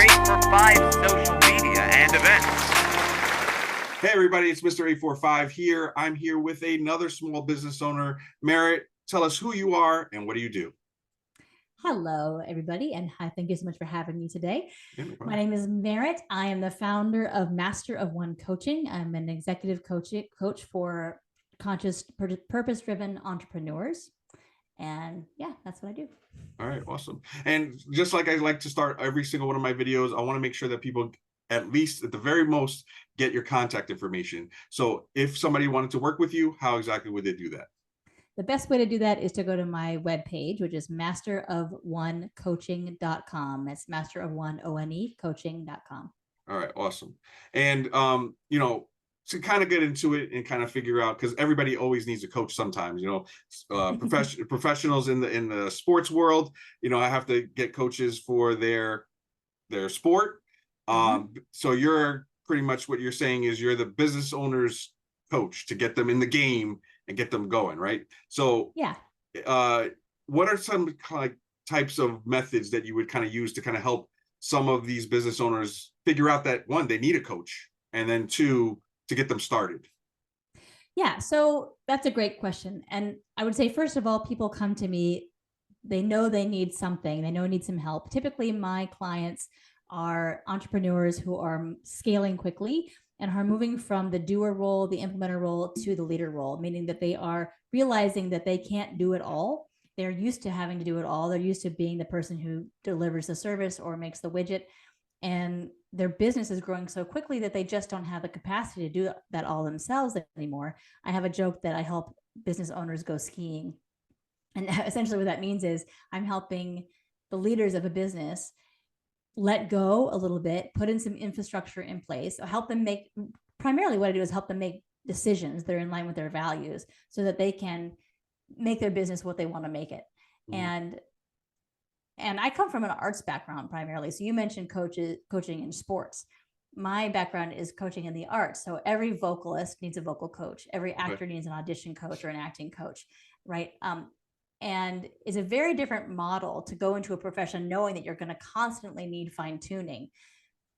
845 social media and events. Hey everybody, it's Mr. 845 here. I'm here with another small business owner. Merritt, tell us who you are and what do you do? Hello, everybody, and hi, thank you so much for having me today. Yeah, no My name is Merritt. I am the founder of Master of One Coaching. I'm an executive coach for conscious, purpose-driven entrepreneurs. And yeah, that's what I do. All right, awesome. And just like I like to start every single one of my videos, I want to make sure that people, at least at the very most, get your contact information. So if somebody wanted to work with you, how exactly would they do that? The best way to do that is to go to my webpage, which is masterofonecoaching.com. That's masterofoneone coaching.com. All right, awesome. And to kind of get into it and kind of figure out, because everybody always needs a coach sometimes, professionals in the sports world, I have to get coaches for their sport. So you're pretty much, what you're saying is you're the business owner's coach to get them in the game and get them going, right? So yeah, what are some types of methods that you would kind of use to kind of help some of these business owners figure out that, one, they need a coach, and then two, to get them started? Yeah, so that's a great question. And I would say, first of all, people come to me, they know they need something, they know they need some help. Typically, my clients are entrepreneurs who are scaling quickly and are moving from the doer role, the implementer role, to the leader role, meaning that they are realizing that they can't do it all. They're used to having to do it all. They're used to being the person who delivers the service or makes the widget. And their business is growing so quickly that they just don't have the capacity to do that all themselves anymore. I have a joke that I help business owners go skiing. And essentially what that means is I'm helping the leaders of a business let go a little bit, put in some infrastructure in place, help them make, primarily what I do is help them make decisions that are in line with their values so that they can make their business what they want to make it. And I come from an arts background primarily. So you mentioned coaching in sports. My background is coaching in the arts. So every vocalist needs a vocal coach. Every actor needs an audition coach or an acting coach, right? And it's a very different model to go into a profession knowing that you're going to constantly need fine tuning.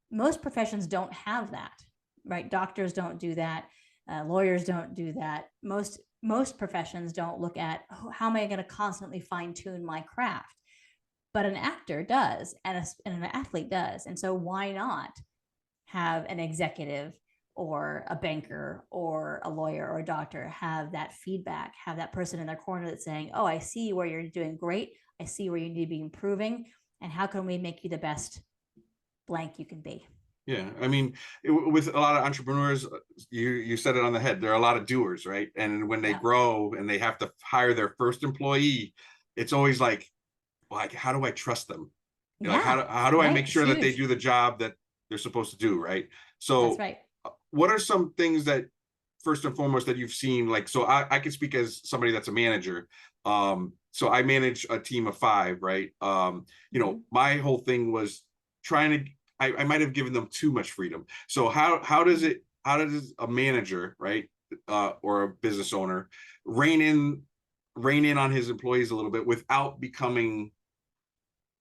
Most professions don't have that, right? Doctors don't do that. Lawyers don't do that. Most professions don't look at, how am I going to constantly fine tune my craft? But an actor does, and an athlete does. And so why not have an executive or a banker or a lawyer or a doctor have that feedback, have that person in their corner that's saying, oh, I see where you're doing great. I see where you need to be improving. And how can we make you the best blank you can be? Yeah, I mean, with a lot of entrepreneurs, you said it on the head. There are a lot of doers, right? And when they grow and they have to hire their first employee, it's always like, how do I trust them? How do I make sure that they do the job that they're supposed to do, right? So that's right. What are some things that, first and foremost, that you've seen? So I can speak as somebody that's a manager. So I manage a team of 5, right? My whole thing was trying to, I might have given them too much freedom. So how does a manager, right, or a business owner rein in on his employees a little bit without becoming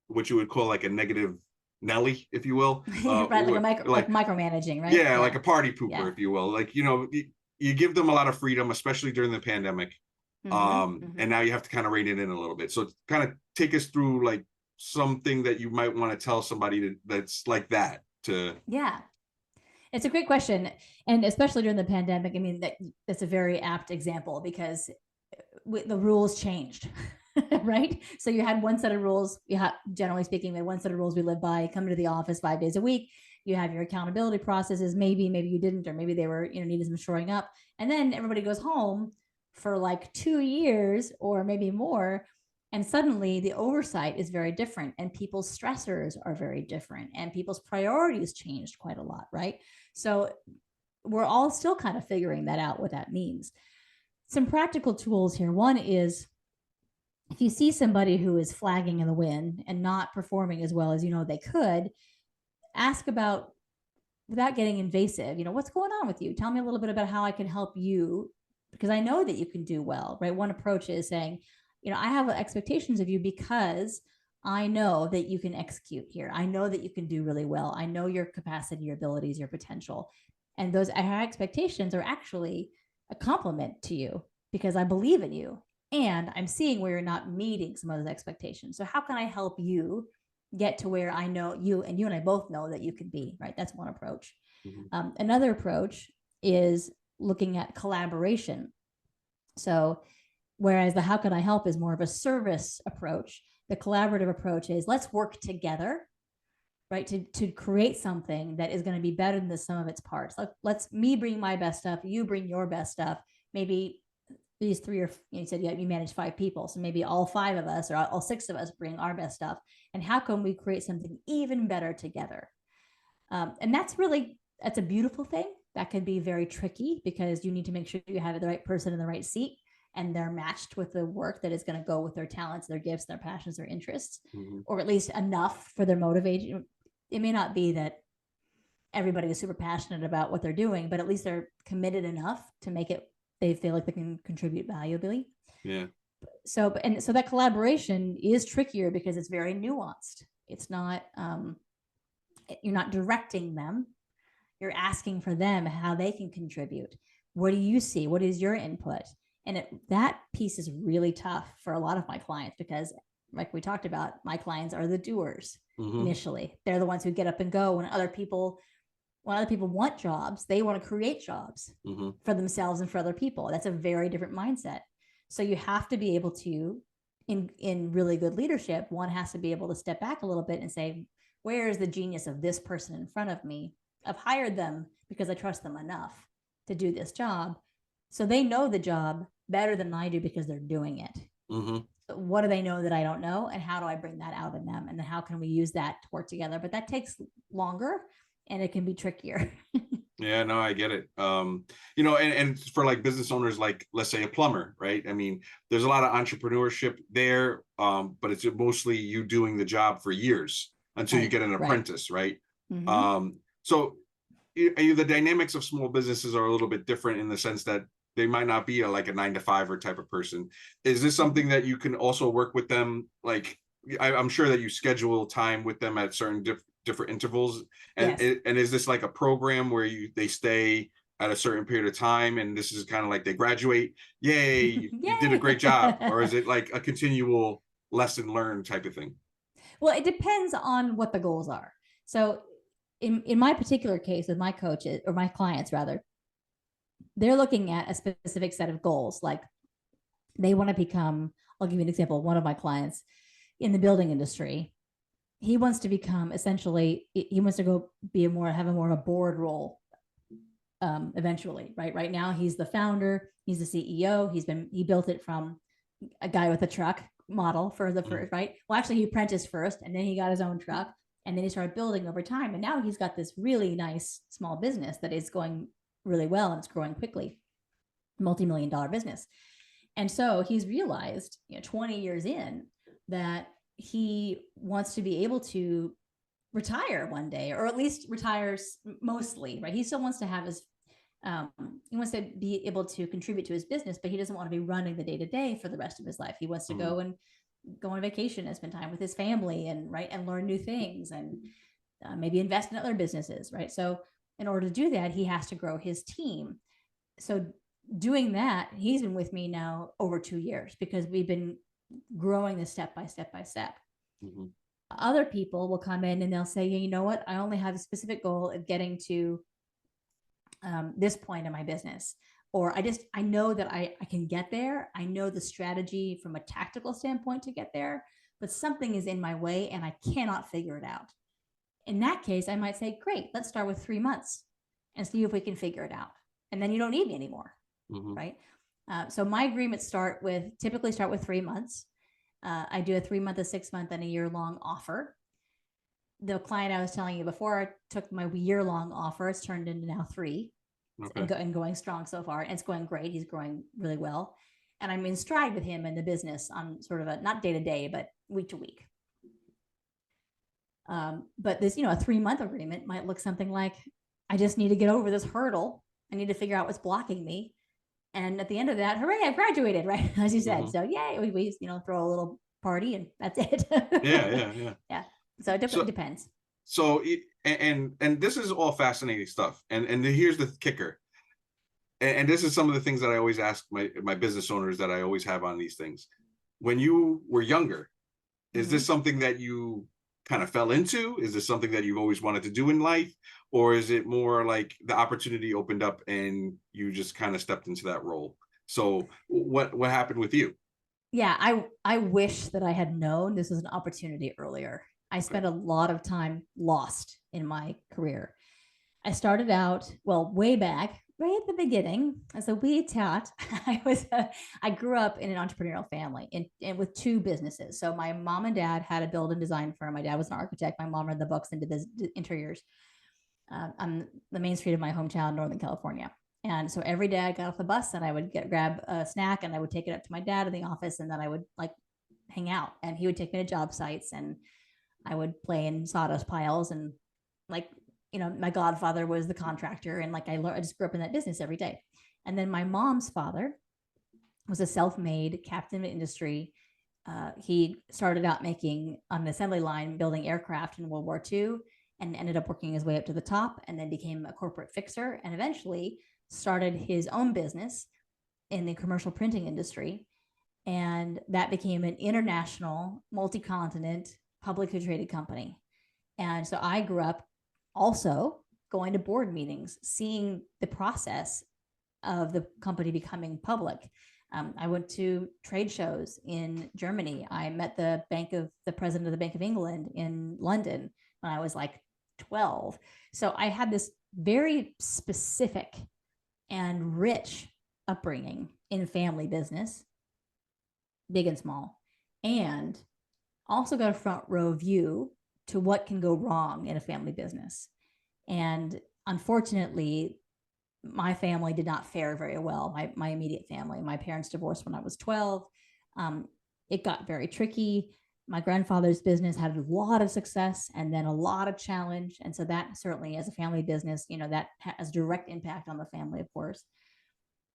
what you would call like a negative Nelly, if you will? Right, like micromanaging, right? Yeah, like a party pooper, if you will. You give them a lot of freedom, especially during the pandemic. And now you have to kind of rein it in a little bit. So kind of take us through like something that you might want to tell somebody that's like that to. Yeah, it's a great question. And especially during the pandemic, I mean, that's a very apt example because the rules changed. Right? So you had one set of rules. Generally speaking, we had one set of rules we live by. Come to the office 5 days a week. You have your accountability processes. Maybe you didn't, or maybe they were, needed some shoring up. And then everybody goes home for like 2 years or maybe more. And suddenly the oversight is very different and people's stressors are very different and people's priorities changed quite a lot, right? So we're all still kind of figuring that out, what that means. Some practical tools here. One is, if you see somebody who is flagging in the wind and not performing as well as they could, ask about, without getting invasive, what's going on with you? Tell me a little bit about how I can help you, because I know that you can do well, right? One approach is saying, I have expectations of you because I know that you can execute here. I know that you can do really well. I know your capacity, your abilities, your potential. And those high expectations are actually a compliment to you because I believe in you. And I'm seeing where you're not meeting some of those expectations. So how can I help you get to where I know you and I both know that you can be, right? That's one approach. Another approach is looking at collaboration. So whereas the how can I help is more of a service approach, the collaborative approach is let's work together, right? To create something that is going to be better than the sum of its parts. Let's me bring my best stuff, you bring your best stuff. Maybe these three or you said you manage 5 people. So maybe all 5 of us or all 6 of us bring our best stuff. And how can we create something even better together? And that's a beautiful thing. That can be very tricky because you need to make sure you have the right person in the right seat and they're matched with the work that is going to go with their talents, their gifts, their passions, their interests, or at least enough for their motivation. It may not be that everybody is super passionate about what they're doing, but at least they're committed enough to make it, they feel like they can contribute valuably. Yeah. So that collaboration is trickier because it's very nuanced. It's not, you're not directing them. You're asking for them how they can contribute. What do you see? What is your input? And that piece is really tough for a lot of my clients because, like we talked about, my clients are the doers initially. They're the ones who get up and go. When other people want jobs, they want to create jobs for themselves and for other people. That's a very different mindset. So you have to be able to, in really good leadership, one has to be able to step back a little bit and say, where is the genius of this person in front of me? I've hired them because I trust them enough to do this job. So they know the job better than I do because they're doing it. So what do they know that I don't know? And how do I bring that out in them? And then how can we use that to work together? But that takes longer and it can be trickier. Yeah, no, I get it. And for like business owners, like let's say a plumber, right? I mean, there's a lot of entrepreneurship there, but it's mostly you doing the job for years until you get an apprentice, right? So the dynamics of small businesses are a little bit different in the sense that they might not be like a 9-to-5 type of person. Is this something that you can also work with them? Like, I'm sure that you schedule time with them at certain different intervals. And Yes. and is this like a program where they stay at a certain period of time and this is kind of like they graduate, yay, you did a great job? Or is it like a continual lesson learned type of thing? Well, it depends on what the goals are. So in my particular case with my coaches or my clients rather, they're looking at a specific set of goals. Like they want to become, I'll give you an example. One of my clients in the building industry, he wants to become essentially, he wants to go have a more of a board role eventually, right? Right now he's the founder, he's the CEO. He built it from a guy with a truck model for the first, right? Well, actually he apprenticed first and then he got his own truck and then he started building over time. And now he's got this really nice small business that is going really well and it's growing quickly, multi-million-dollar business. And so he's realized, 20 years in, that he wants to be able to retire one day, or at least retires mostly, right? He still wants to have his, he wants to be able to contribute to his business, but he doesn't want to be running the day-to-day for the rest of his life. He wants to go on vacation and spend time with his family and learn new things and maybe invest in other businesses, right? So in order to do that, he has to grow his team. So doing that, he's been with me now over 2 years because we've been growing this step by step by step. Other people will come in and they'll say, you know what, I only have a specific goal of getting to this point in my business. Or I know that I can get there. I know the strategy from a tactical standpoint to get there, but something is in my way and I cannot figure it out. In that case, I might say, great, let's start with 3 months and see if we can figure it out. And then you don't need me anymore, right? So my agreements typically start with 3 months. I do a 3-month, a 6-month, and a year-long offer. The client I was telling you before took my year-long offer. It's turned into now 3 and going strong so far. And it's going great. He's growing really well. And I'm in stride with him in the business on sort of not day-to-day, but week-to-week. But this, a 3-month agreement might look something like, I just need to get over this hurdle. I need to figure out what's blocking me. And at the end of that, hooray, I graduated, right? As you said. So yay, we throw a little party and that's it. Yeah. So it So- depends. So and this is all fascinating stuff. And here's the kicker. And this is some of the things that I always ask my business owners that I always have on these things. When you were younger, is this something that you kind of fell into? Is this something that you've always wanted to do in life? Or is it more like the opportunity opened up and you just kind of stepped into that role? So what happened with you? Yeah, I wish that I had known this was an opportunity earlier. I spent a lot of time lost in my career. I started out, well, way back, right at the beginning, as a wee tot. I grew up in an entrepreneurial family and with two businesses. So my mom and dad had a build and design firm. My dad was an architect. My mom read the books and did the interiors on the main street of my hometown, Northern California. And so every day I got off the bus and I would grab a snack and I would take it up to my dad in the office, and then I would like hang out, and he would take me to job sites and I would play in sawdust piles, and like, you know, my godfather was the contractor, and like I just grew up in that business every day. And then my mom's father was a self-made captain of industry. He started out making on an assembly line building aircraft in World War II, and ended up working his way up to the top, and then became a corporate fixer, and eventually started his own business in the commercial printing industry. And that became an international, multi-continent, publicly traded company. And so I grew up also going to board meetings, seeing the process of the company becoming public. I went to trade shows in Germany. I met the president of the Bank of England in London when I was like 12. So I had this very specific and rich upbringing in family business, big and small, and also got a front row view to what can go wrong in a family business. And unfortunately, my family did not fare very well. My immediate family, my parents divorced when I was 12. It got very tricky. My grandfather's business had a lot of success and then a lot of challenge. And so that certainly, as a family business, you know, that has direct impact on the family, of course.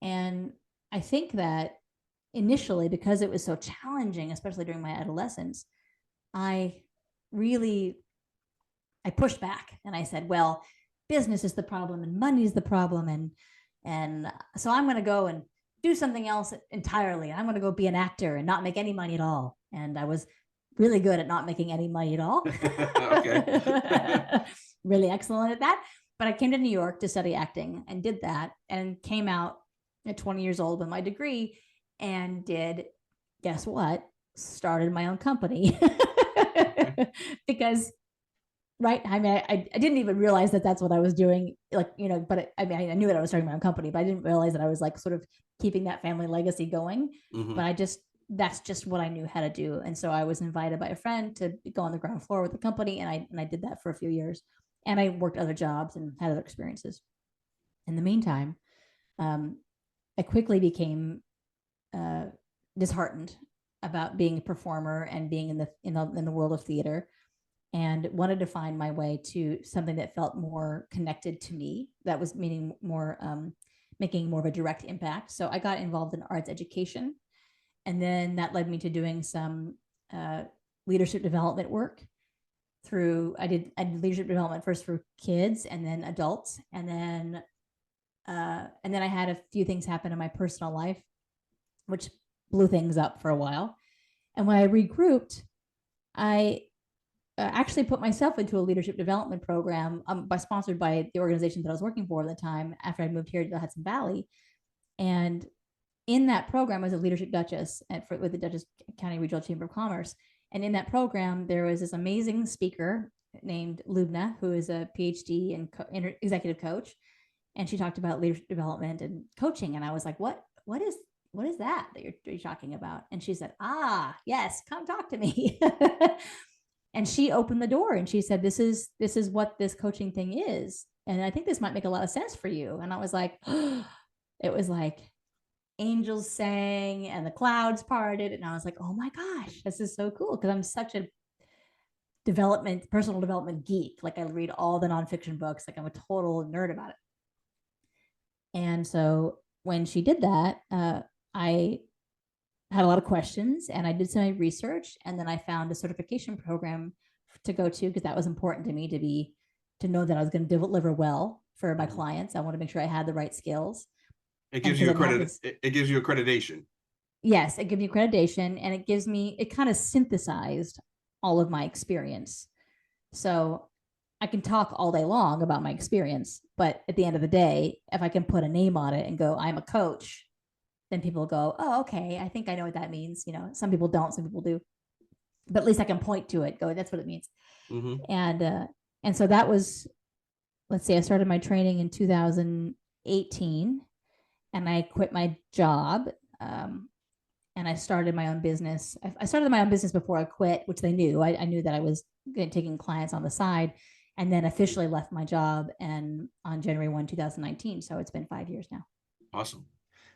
And I think that initially, because it was so challenging, especially during my adolescence, I pushed back and I said, well, business is the problem and money is the problem. And so I'm going to go and do something else entirely. I'm going to go be an actor and not make any money at all. And I was really good at not making any money at all. Really excellent at that. But I came to New York to study acting and did that, and came out at 20 years old with my degree, and did, guess what? Started my own company. Because, right, I mean, I didn't even realize that that's what I was doing, like, you know, but I mean, I knew that I was starting my own company, but I didn't realize that I was like sort of keeping that family legacy going. But that's just what I knew how to do. And so I was invited by a friend to go on the ground floor with the company, and I did that for a few years, and I worked other jobs and had other experiences. In the meantime, I quickly became disheartened about being a performer and being in the world of theater, and wanted to find my way to something that felt more connected to me, that was meaning more making more of a direct impact. So I got involved in arts education, and then that led me to doing some leadership development work. I did leadership development first for kids and then adults, and then I had a few things happen in my personal life, which blew things up for a while. And when I regrouped, I actually put myself into a leadership development program sponsored by the organization that I was working for at the time, after I moved here to the Hudson Valley. And in that program, I was a leadership Duchess with the Dutchess County Regional Chamber of Commerce. And in that program, there was this amazing speaker named Lubna, who is a PhD and executive coach. And she talked about leadership development and coaching. And I was like, what is that you're talking about? And she said, yes, come talk to me. And she opened the door and she said, this is what this coaching thing is. And I think this might make a lot of sense for you. And I was like, it was like angels sang and the clouds parted. And I was like, oh my gosh, this is so cool. Because I'm such a personal development geek. Like, I read all the nonfiction books. Like, I'm a total nerd about it. And so when she did that, I had a lot of questions, and I did some research, and then I found a certification program to go to, because that was important to me, to know that I was going to deliver well for my clients. I want to make sure I had the right skills. It gives you it gives you accreditation. Yes, it gives me accreditation, and it kind of synthesized all of my experience. So I can talk all day long about my experience, but at the end of the day, if I can put a name on it and go, I'm a coach, then people go, oh, okay, I think I know what that means. Some people don't, some people do, but at least I can point to it, go, that's what it means. Mm-hmm. And so that was, let's see, I started my training in 2018, and I quit my job. And I started my own business. I started my own business before I quit, which they knew. I knew that I was taking clients on the side, and then officially left my job and on January 1, 2019. So it's been 5 years now. Awesome.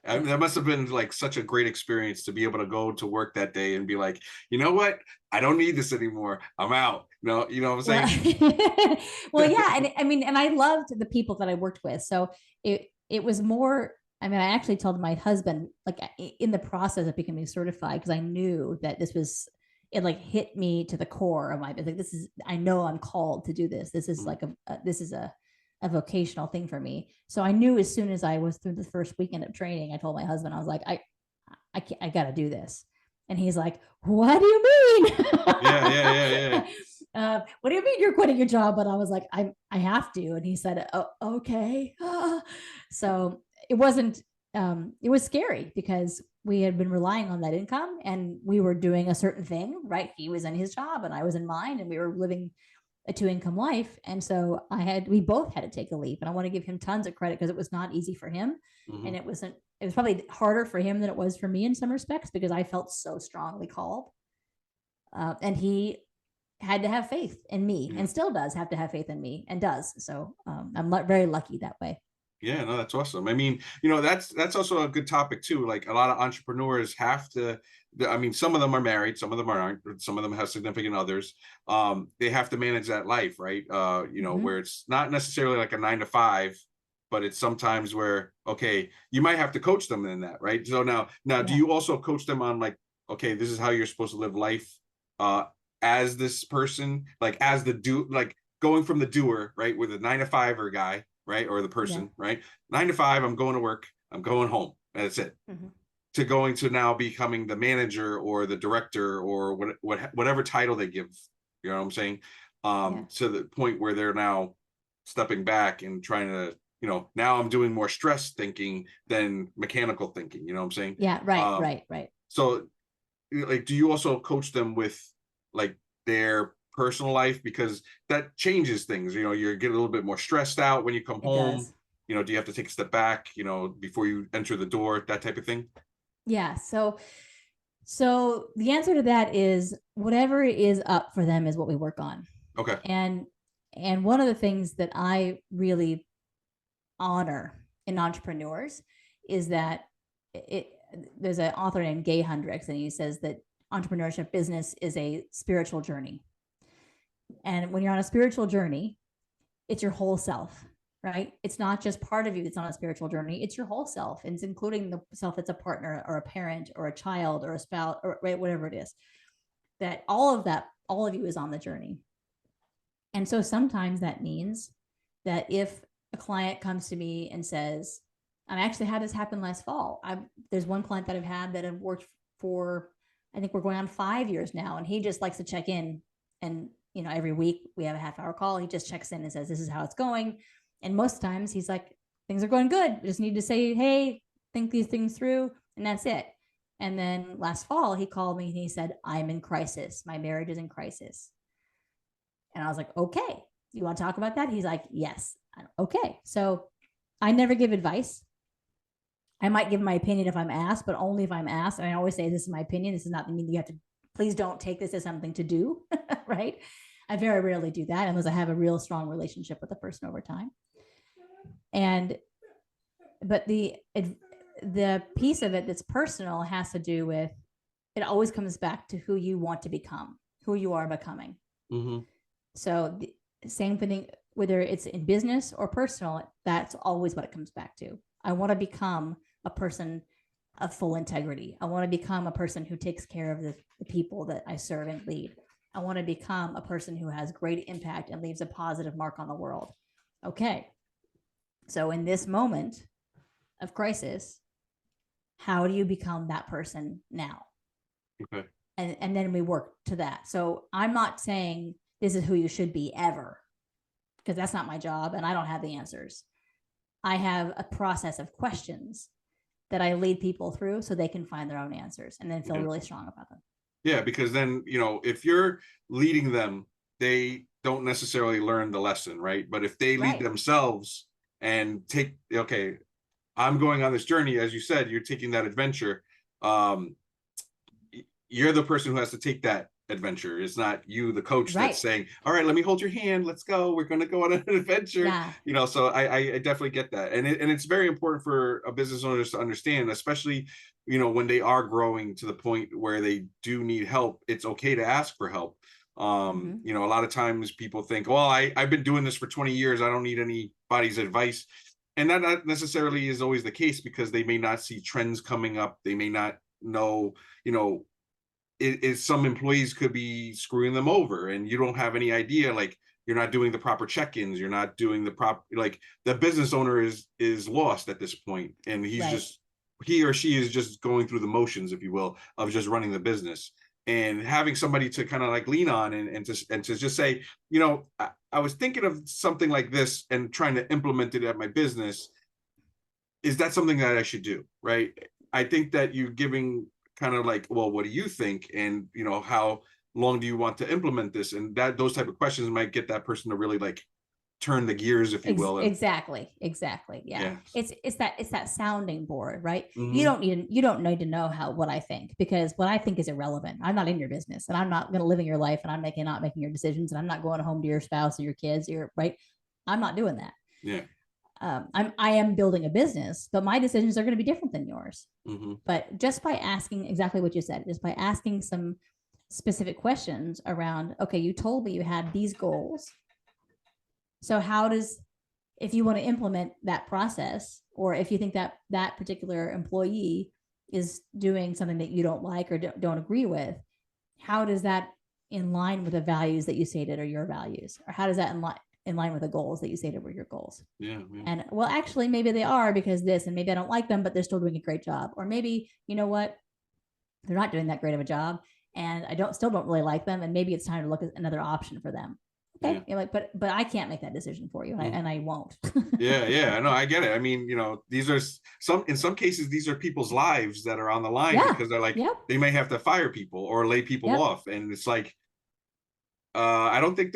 I mean, that must have been like such a great experience to be able to go to work that day and be like, you know what? I don't need this anymore. I'm out. No, you know what I'm saying? Well, yeah. And I mean, and I loved the people that I worked with. So it was more, I mean, I actually told my husband, like in the process of becoming certified, because I knew that it like hit me to the core of my, like, I know I'm called to do this. This is like this is a vocational thing for me. So I knew as soon as I was through the first weekend of training, I told my husband, I was like, I got to do this. And he's like, what do you mean? What do you mean you're quitting your job? But I was like, I have to. And he said, oh, okay. So it wasn't, it was scary, because we had been relying on that income, and we were doing a certain thing, right? He was in his job and I was in mine, and we were living a 2-income life. And so we both had to take a leap, and I want to give him tons of credit, because it was not easy for him. Mm-hmm. And it was probably harder for him than it was for me in some respects, because I felt so strongly called. And he had to have faith in me, and still does have to have faith in me, and does. So I'm very lucky that way. Yeah, no, that's awesome. I mean, that's also a good topic too. Like, a lot of entrepreneurs have to, I mean, some of them are married, some of them aren't, some of them have significant others. They have to manage that life, right? Mm-hmm. Where it's not necessarily like a 9 to 5, but it's sometimes where, okay, you might have to coach them in that, right? So now, do you also coach them on, like, okay, this is how you're supposed to live life as this person, like as like going from the doer, right, with a 9 to 5 guy, right, or the person, right, 9 to 5, I'm going to work, I'm going home, and that's it. Mm-hmm. To going to now becoming the manager or the director or whatever title they give, you know what I'm saying? To the point where they're now stepping back and trying to, now I'm doing more stress thinking than mechanical thinking, you know what I'm saying? Yeah, right. So, like, do you also coach them with, like, their personal life, because that changes things? You get a little bit more stressed out when you come home. Does. Do you have to take a step back, before you enter the door, that type of thing? Yeah. So the answer to that is whatever is up for them is what we work on. Okay. And one of the things that I really honor in entrepreneurs is that there's an author named Gay Hendricks, and he says that entrepreneurship business is a spiritual journey. And when you're on a spiritual journey, it's your whole self, right? It's not just part of you that's on a spiritual journey. It's your whole self. And it's including the self that's a partner or a parent or a child or a spouse, or right, whatever it is. That all of you is on the journey. And so sometimes that means that if a client comes to me and says, I actually had this happen last fall. There's one client that I've had that I've worked for, I think we're going on 5 years now. And he just likes to check in, and every week we have a half-hour call. He just checks in and says, this is how it's going. And most times he's like, things are going good. We just need to say, hey, think these things through, and that's it. And then last fall, he called me and he said, I'm in crisis. My marriage is in crisis. And I was like, okay, you want to talk about that? He's like, yes. Okay. So I never give advice. I might give my opinion if I'm asked, but only if I'm asked. And I always say, this is my opinion. This is not mean you have to, please don't take this as something to do, right? I very rarely do that unless I have a real strong relationship with the person over time. But the piece of it that's personal has to do with, it always comes back to who you want to become, who you are becoming. Mm-hmm. So the same thing, whether it's in business or personal, that's always what it comes back to. I want to become a person of full integrity. I want to become a person who takes care of the people that I serve and lead. I want to become a person who has great impact and leaves a positive mark on the world. Okay. So in this moment of crisis, how do you become that person now? Okay. And then we work to that. So I'm not saying this is who you should be ever, because that's not my job and I don't have the answers. I have a process of questions that I lead people through so they can find their own answers and then feel really strong about them. Yeah, because then, if you're leading them, they don't necessarily learn the lesson, right? But if they lead themselves and okay, I'm going on this journey, as you said, you're taking that adventure. You're the person who has to take that adventure. It's not you, the coach, that's saying, all right, let me hold your hand. Let's go. We're going to go on an adventure. Yeah. So I definitely get that. And it's very important for a business owner to understand, especially, when they are growing to the point where they do need help, it's okay to ask for help. A lot of times people think, well, I've been doing this for 20 years. I don't need anybody's advice. And that not necessarily is always the case, because they may not see trends coming up. They may not know, some employees could be screwing them over, and you don't have any idea. Like, you're not doing the proper check-ins, you're not doing the proper, like, the business owner is lost at this point, and he or she is just going through the motions, if you will, of just running the business. And having somebody to kind of like lean on and to just say, I was thinking of something like this and trying to implement it at my business. Is that something that I should do? Right. I think that you're giving kind of like, well, what do you think? And, how long do you want to implement this? And those type of questions might get that person to really like turn the gears, if you will. Exactly. Yeah. It's that sounding board, right? Mm-hmm. You don't need to know what I think, because what I think is irrelevant. I'm not in your business, and I'm not going to live in your life, and I'm not making your decisions, and I'm not going home to your spouse or your kids. Right. I'm not doing that. Yeah. I am building a business, but my decisions are going to be different than yours. Mm-hmm. But just by asking exactly what you said, just by asking some specific questions around, okay, you told me you had these goals. So if you want to implement that process, or if you think that that particular employee is doing something that you don't like or don't agree with, how does that in line with the values that you stated are your values? Or how does that in line with the goals that you stated were your goals? Yeah. And well, actually, maybe they are, because this, and maybe I don't like them, but they're still doing a great job. Or maybe, you know what, they're not doing that great of a job, and I still don't really like them, and maybe it's time to look at another option for them. Okay. Yeah. But I can't make that decision for you, and I won't. Yeah. No, I get it. I mean, these are in some cases, these are people's lives that are on the line, because they're like, they may have to fire people or lay people off. And it's like, I don't think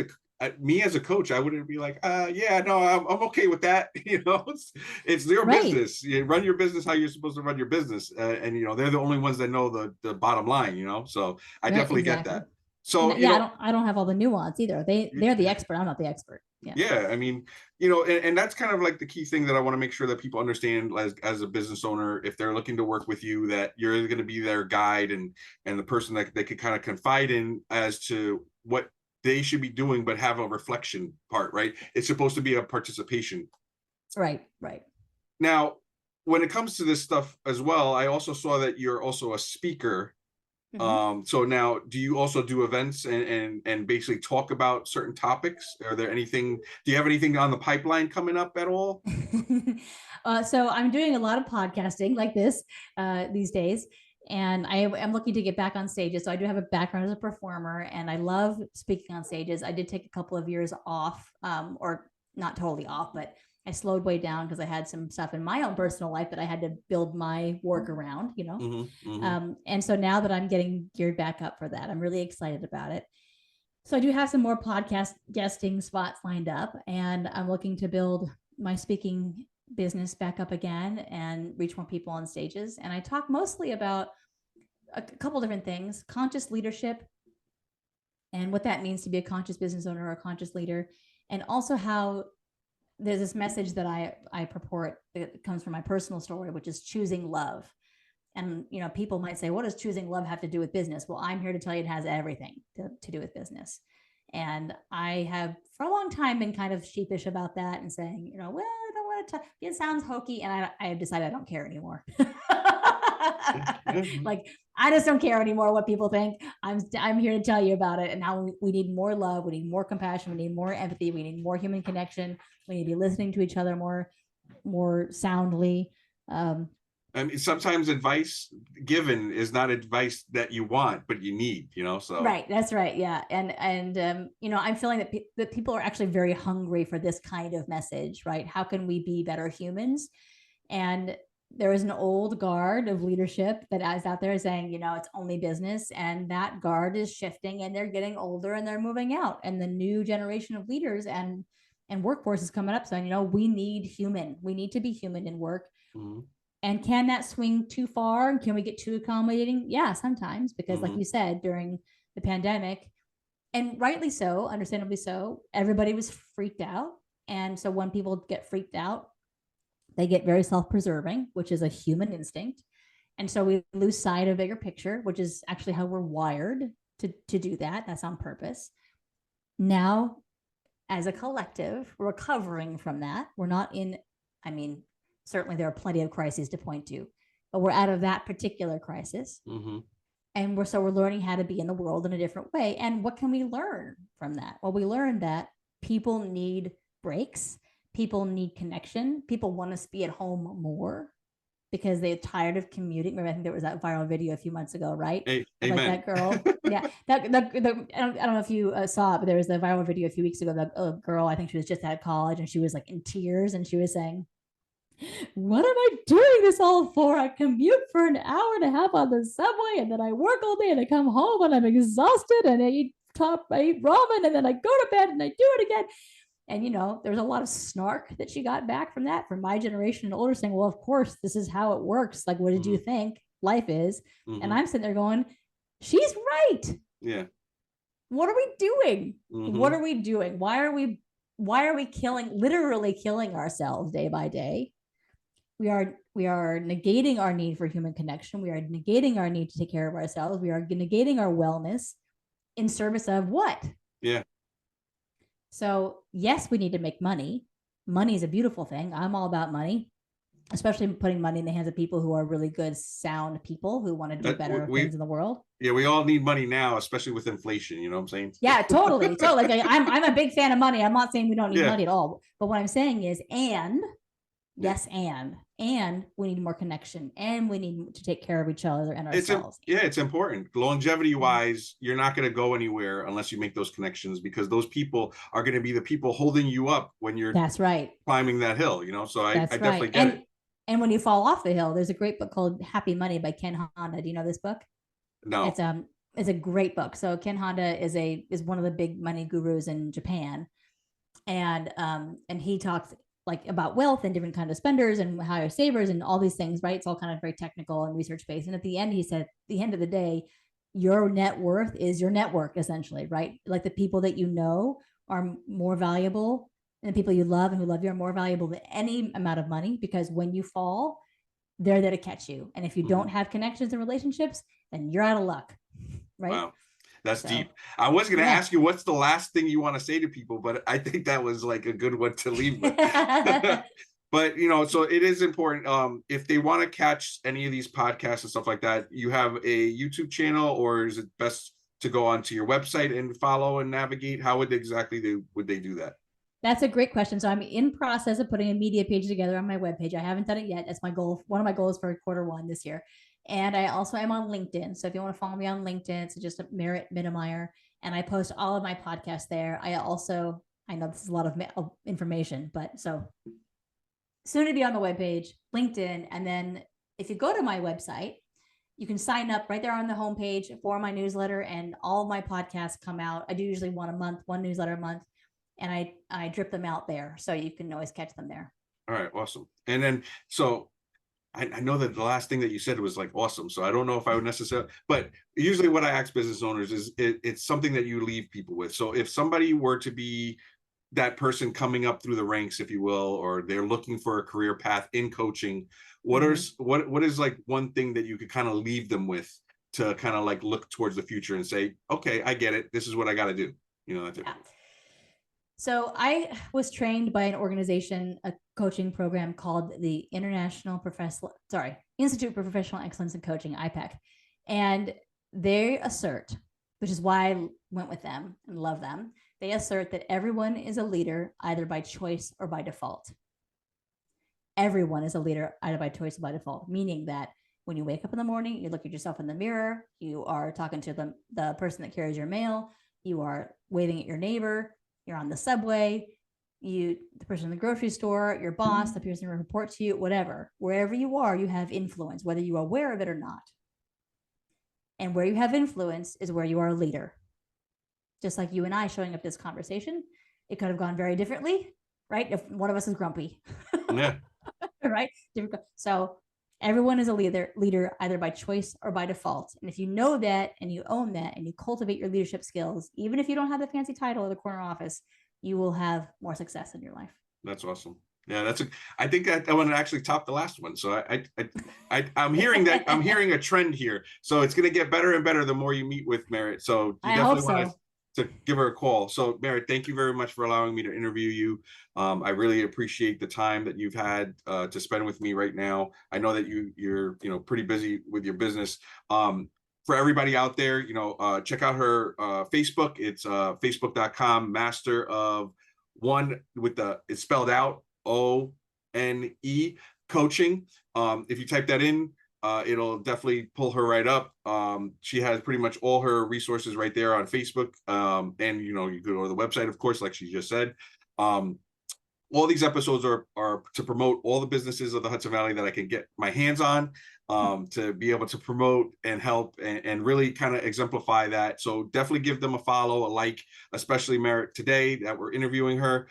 me as a coach, I wouldn't be like, no, I'm okay with that. It's their business. You run your business how you're supposed to run your business. And, they're the only ones that know the bottom line, so I definitely get that. So, I don't have all the nuance either. They're the expert. I'm not the expert. Yeah. I mean, and that's kind of like the key thing that I want to make sure that people understand as a business owner, if they're looking to work with you, that you're going to be their guide and the person that they could kind of confide in as to what they should be doing, but have a reflection part, right? It's supposed to be a participation. Right. Now, when it comes to this stuff as well, I also saw that you're also a speaker. Mm-hmm. So now, do you also do events and basically talk about certain topics? Do you have anything on the pipeline coming up at all? So I'm doing a lot of podcasting like this these days. And I am looking to get back on stages. So I do have a background as a performer, and I love speaking on stages. I did take a couple of years off, or not totally off, but I slowed way down because I had some stuff in my own personal life that I had to build my work around, Mm-hmm, mm-hmm. And so now that I'm getting geared back up for that, I'm really excited about it. So I do have some more podcast guesting spots lined up, and I'm looking to build my speaking business back up again and reach more people on stages. And I talk mostly about a couple different things: conscious leadership and what that means to be a conscious business owner or a conscious leader, and also how there's this message that I purport that comes from my personal story, which is choosing love. And people might say, what does choosing love have to do with business? Well, I'm here to tell you it has everything to do with business. And I have for a long time been kind of sheepish about that and saying, well, I don't want to, it sounds hokey. And I have decided I don't care anymore. Like, I just don't care anymore what people think. I'm here to tell you about it and how we need more love, we need more compassion, we need more empathy, we need more human connection. We need to be listening to each other more soundly. I mean, sometimes advice given is not advice that you want, but you need, so. Right. That's right. Yeah. And I'm feeling that people are actually very hungry for this kind of message, right? How can we be better humans? And there is an old guard of leadership that is out there saying, it's only business, and that guard is shifting, and they're getting older and they're moving out, and the new generation of leaders and workforce is coming up saying, we need to be human in work. Mm-hmm. And can that swing too far? Can we get too accommodating? Yeah, sometimes, because like you said, during the pandemic, and rightly so, understandably so, everybody was freaked out. And so when people get freaked out, they get very self-preserving, which is a human instinct. And so we lose sight of a bigger picture, which is actually how we're wired to do that. That's on purpose. Now, as a collective, we're recovering from that. We're not in, certainly there are plenty of crises to point to, but we're out of that particular crisis. Mm-hmm. And we're learning how to be in the world in a different way. And what can we learn from that? Well, we learned that people need breaks. People need connection. People want us to be at home more because they're tired of commuting. Remember, I think there was that viral video a few months ago, right? Amen. Like that girl. Yeah. I don't know if you saw it, but there was a viral video a few weeks ago. That girl, I think she was just out of college, and she was like in tears, and she was saying, what am I doing this all for? I commute for an hour and a half on the subway, and then I work all day, and I come home and I'm exhausted, and I eat ramen, and then I go to bed and I do it again. And, there's a lot of snark that she got back from that, from my generation and older, saying, well, of course, this is how it works. Like, what did you think life is? Mm-hmm. And I'm sitting there going, she's right. Yeah. What are we doing? Mm-hmm. What are we doing? Why are we literally killing ourselves day by day? We are negating our need for human connection. We are negating our need to take care of ourselves. We are negating our wellness in service of what? Yeah. So yes, we need to make money. Money is a beautiful thing. I'm all about money, especially putting money in the hands of people who are really good, sound people who want to do better things in the world. Yeah, we all need money now, especially with inflation. You know what I'm saying? Yeah, totally. Like, I'm a big fan of money. I'm not saying we don't need money at all. But what I'm saying is, and we need more connection, and we need to take care of each other and ourselves. It's important. Longevity wise, you're not going to go anywhere unless you make those connections, because those people are going to be the people holding you up when you're climbing that hill, So I definitely get it. And when you fall off the hill, there's a great book called Happy Money by Ken Honda. Do you know this book? No. It's a great book. So Ken Honda is one of the big money gurus in Japan. And he talks like about wealth and different kinds of spenders and higher savers and all these things, right? It's all kind of very technical and research based. And at the end, he said, at the end of the day, your net worth is your network, essentially, right? Like the people that you know are more valuable, and the people you love and who love you are more valuable than any amount of money, because when you fall, they're there to catch you. And if you don't have connections and relationships, then you're out of luck, right? Wow. That's deep. I was going to ask you, what's the last thing you want to say to people, but I think that was like a good one to leave with. But, so it is important. If they want to catch any of these podcasts and stuff like that, you have a YouTube channel, or is it best to go onto your website and follow and navigate? How would they do that? That's a great question. So I'm in process of putting a media page together on my webpage. I haven't done it yet. That's my goal. One of my goals for Q1 this year. And I also am on LinkedIn. So if you want to follow me on LinkedIn, it's just Merritt Mittermeier. And I post all of my podcasts there. I know this is a lot of information, but so soon to be on the webpage, LinkedIn. And then if you go to my website, you can sign up right there on the homepage for my newsletter, and all of my podcasts come out. I do usually one newsletter a month, and I drip them out there. So you can always catch them there. All right. Awesome. And then, so I know that the last thing that you said was like awesome. So I don't know if I would necessarily, but usually what I ask business owners is it's something that you leave people with. So if somebody were to be that person coming up through the ranks, if you will, or they're looking for a career path in coaching, what is like one thing that you could kind of leave them with to kind of like look towards the future and say, okay, I get it. This is what I got to do. That's it. Yeah. So I was trained by an organization, a coaching program called the Institute for Professional Excellence in Coaching, IPEC. And they assert, which is why I went with them and love them, they assert that everyone is a leader either by choice or by default. Everyone is a leader either by choice or by default, meaning that when you wake up in the morning, you look at yourself in the mirror, you are talking to the person that carries your mail, you are waving at your neighbor, you're on the subway, the person in the grocery store, your boss, the person who reports to you, whatever, wherever you are, you have influence, whether you're aware of it or not. And where you have influence is where you are a leader. Just like you and I showing up this conversation, it could have gone very differently, right? If one of us is grumpy. Yeah. Right? So everyone is a leader either by choice or by default. And if you know that and you own that and you cultivate your leadership skills, even if you don't have the fancy title or the corner office, you will have more success in your life. That's awesome. Yeah, I think that one actually topped the last one. So I'm hearing that I'm hearing a trend here. So it's going to get better and better the more you meet with Merritt. So you I definitely hope want so. to give her a call. So Merritt, thank you very much for allowing me to interview you. I really appreciate the time that you've had to spend with me right now. I know that you're pretty busy with your business. For everybody out there, check out her Facebook. It's facebook.com master of one with it's spelled out ONE coaching. If you type that in, it'll definitely pull her right up. She has pretty much all her resources right there on Facebook. And you can go to the website, of course, like she just said. All these episodes are to promote all the businesses of the Hudson Valley that I can get my hands on, to be able to promote and help and really kind of exemplify that. So definitely give them a follow, a like, especially Merritt today that we're interviewing her.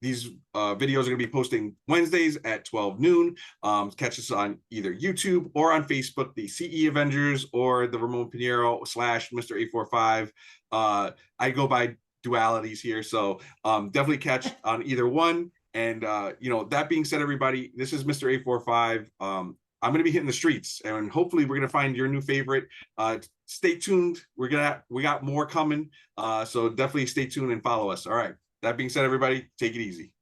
These videos are going to be posting Wednesdays at 12 noon. Catch us on either YouTube or on Facebook, the CE Avengers or the Ramon Pinheiro / Mr. 845. I go by dualities here, so definitely catch on either one. And that being said, everybody, this is Mr. 845. I'm going to be hitting the streets, and hopefully we're going to find your new favorite. Stay tuned. We got more coming, so definitely stay tuned and follow us. All right, that being said, everybody, take it easy.